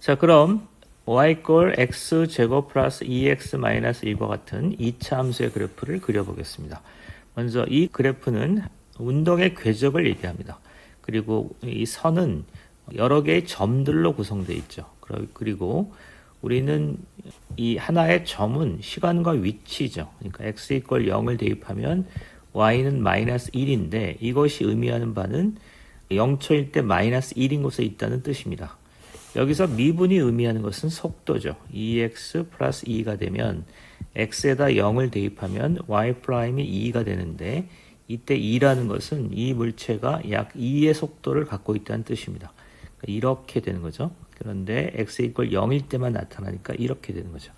자, 그럼 y 꼴 x 제곱 플러스 2x 마이너스 1과 같은 2차 함수의 그래프를 그려보겠습니다. 먼저 이 그래프는 운동의 궤적을 얘기합니다. 그리고 이 선은 여러 개의 점들로 구성되어 있죠. 그리고 우리는 이 하나의 점은 시간과 위치죠. 그러니까 x 이퀄 0을 대입하면 y는 마이너스 1인데 이것이 의미하는 바는 0초일 때 마이너스 1인 곳에 있다는 뜻입니다. 여기서 미분이 의미하는 것은 속도죠. 2x 플러스 2가 되면 x에다 0을 대입하면 y 프라임이 2가 되는데 이때 2라는 것은 이 물체가 약 2의 속도를 갖고 있다는 뜻입니다. 이렇게 되는 거죠. 그런데 x 이퀄 0일 때만 나타나니까 이렇게 되는 거죠.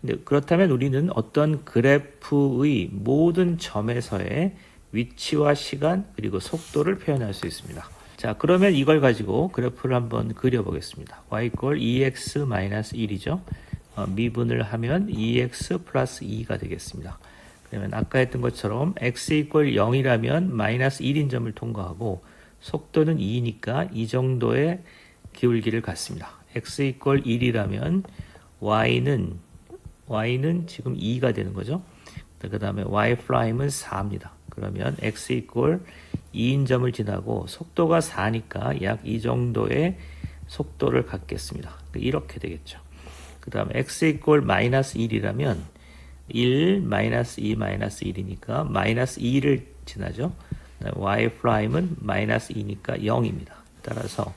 근데 그렇다면 우리는 어떤 그래프의 모든 점에서의 위치와 시간 그리고 속도를 표현할 수 있습니다. 자, 그러면 이걸 가지고 그래프를 한번 그려보겠습니다. y 이퀄 2x 마이너스 1이죠. 미분을 하면 2x 플러스 2가 되겠습니다. 그러면 아까 했던 것처럼 x 이퀄 0이라면 마이너스 1인 점을 통과하고 속도는 2니까 이 정도의 기울기를 갖습니다. x 이퀄 1이라면 y는 지금 2가 되는 거죠. 그 다음에 y 프라임은 4입니다. 그러면 x 이퀄 2인 점을 지나고 속도가 4니까 약 이 정도의 속도를 갖겠습니다. 이렇게 되겠죠. 그 다음에 x 이퀄 마이너스 1이라면 1 마이너스 2 마이너스 1이니까 마이너스 2를 지나죠. y 프라임은 마이너스 2니까 0입니다. 따라서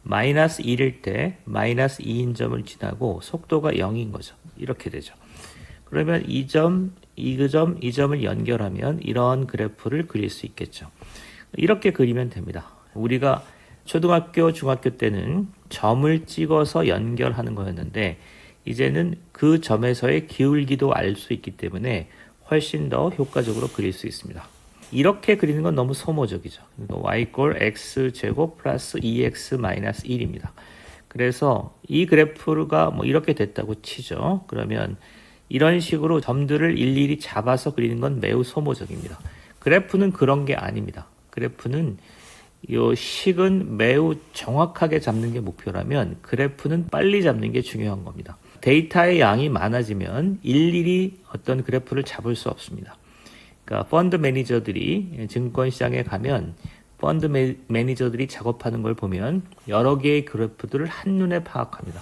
마이너스 1일 때 마이너스 2인 점을 지나고 속도가 0인 거죠. 이렇게 되죠. 그러면 이 점을 연결하면 이런 그래프를 그릴 수 있겠죠. 이렇게 그리면 됩니다. 우리가 초등학교, 중학교 때는 점을 찍어서 연결하는 거였는데 이제는 그 점에서의 기울기도 알 수 있기 때문에 훨씬 더 효과적으로 그릴 수 있습니다. 이렇게 그리는 건 너무 소모적이죠. y 이퀄 x 제곱 플러스 2x 마이너스 1입니다. 그래서 이 그래프가 이렇게 됐다고 치죠. 그러면 이런 식으로 점들을 일일이 잡아서 그리는 건 매우 소모적입니다. 그래프는 그런 게 아닙니다. 그래프는 요 식은 매우 정확하게 잡는 게 목표라면 그래프는 빨리 잡는 게 중요한 겁니다. 데이터의 양이 많아지면 일일이 어떤 그래프를 잡을 수 없습니다. 그러니까 펀드 매니저들이 증권시장에 가면 펀드 매니저들이 작업하는 걸 보면 여러 개의 그래프들을 한눈에 파악합니다.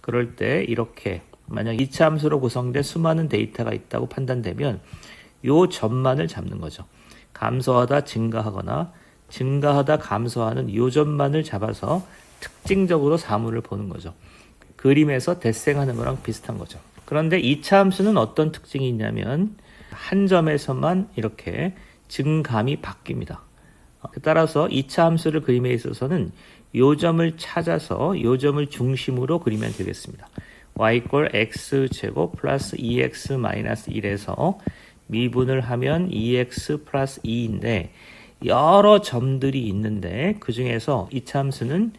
그럴 때 이렇게 만약 2차 함수로 구성된 수많은 데이터가 있다고 판단되면 요 점만을 잡는 거죠. 감소하다 증가하거나 증가하다 감소하는 요 점만을 잡아서 특징적으로 사물을 보는 거죠. 그림에서 대생하는 거랑 비슷한 거죠. 그런데 2차 함수는 어떤 특징이 있냐면 한 점에서만 이렇게 증감이 바뀝니다. 따라서 2차 함수를 그림에 있어서는 요 점을 찾아서 요 점을 중심으로 그리면 되겠습니다. y 이퀄 x 제곱 플러스 2x 마이너스 1에서 미분을 하면 2x 플러스 2인데 여러 점들이 있는데 그 중에서 2차 함수는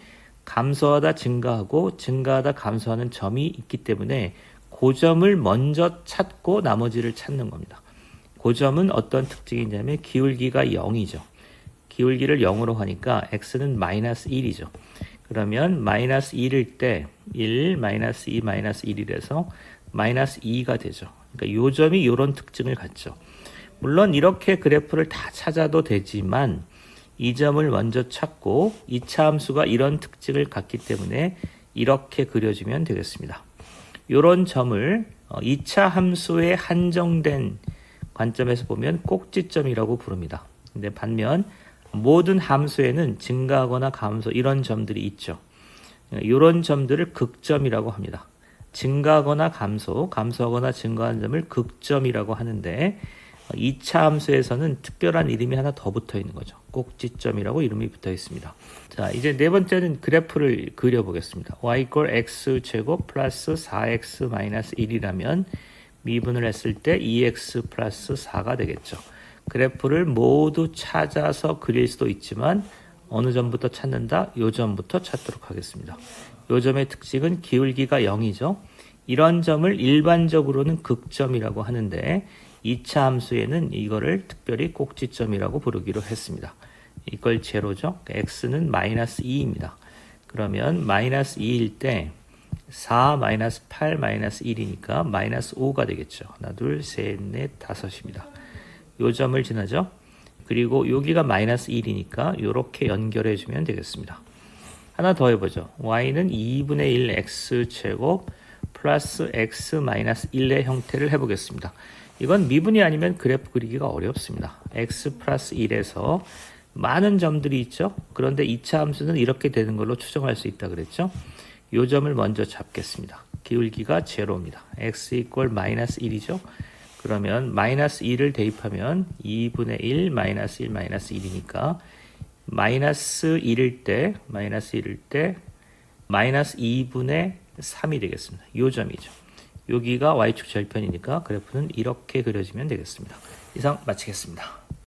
감소하다 증가하고 증가하다 감소하는 점이 있기 때문에 그 점을 먼저 찾고 나머지를 찾는 겁니다. 그 점은 어떤 특징이 있냐면 기울기가 0이죠. 기울기를 0으로 하니까 x는 마이너스 1이죠. 그러면 마이너스 1일 때 1, 마이너스 2, 마이너스 1이라서 마이너스 2가 되죠. 그러니까 요 점이 이런 특징을 갖죠. 물론 이렇게 그래프를 다 찾아도 되지만 이 점을 먼저 찾고 2차 함수가 이런 특징을 갖기 때문에 이렇게 그려주면 되겠습니다. 이런 점을 2차 함수에 한정된 관점에서 보면 꼭지점이라고 부릅니다. 근데 반면 모든 함수에는 증가하거나 감소 이런 점들이 있죠. 이런 점들을 극점이라고 합니다. 증가하거나 감소하거나 증가하는 점을 극점이라고 하는데 2차 함수에서는 특별한 이름이 하나 더 붙어 있는 거죠. 꼭지점이라고 이름이 붙어 있습니다. 자, 이제 네 번째는 그래프를 그려보겠습니다. y 이퀄 x 제곱 플러스 4x 마이너스 1이라면 미분을 했을 때 2x 플러스 4가 되겠죠. 그래프를 모두 찾아서 그릴 수도 있지만 어느 점부터 찾는다? 요 점부터 찾도록 하겠습니다. 요 점의 특징은 기울기가 0이죠. 이런 점을 일반적으로는 극점이라고 하는데 2차 함수에는 이거를 특별히 꼭지점이라고 부르기로 했습니다. 이걸 제로죠. x는 마이너스 2입니다. 그러면 마이너스 2일 때 4 마이너스 8 마이너스 1이니까 마이너스 5가 되겠죠. 하나, 둘, 셋, 넷, 다섯입니다. 요 점을 지나죠. 그리고 여기가 마이너스 1이니까 이렇게 연결해 주면 되겠습니다. 하나 더 해보죠. y는 2분의 1 x제곱 플러스 x 마이너스 1의 형태를 해보겠습니다. 이건 미분이 아니면 그래프 그리기가 어렵습니다. x 플러스 1에서 많은 점들이 있죠. 그런데 2차 함수는 이렇게 되는 걸로 추정할 수 있다 그랬죠. 이 점을 먼저 잡겠습니다. 기울기가 제로입니다. x 이퀄 마이너스 1이죠. 그러면 마이너스 2를 대입하면 2분의 1 마이너스 1 마이너스 1이니까 마이너스 1일 때 마이너스 2분의 3이 되겠습니다. 이 점이죠. 여기가 y축 절편이니까 그래프는 이렇게 그려지면 되겠습니다. 이상 마치겠습니다.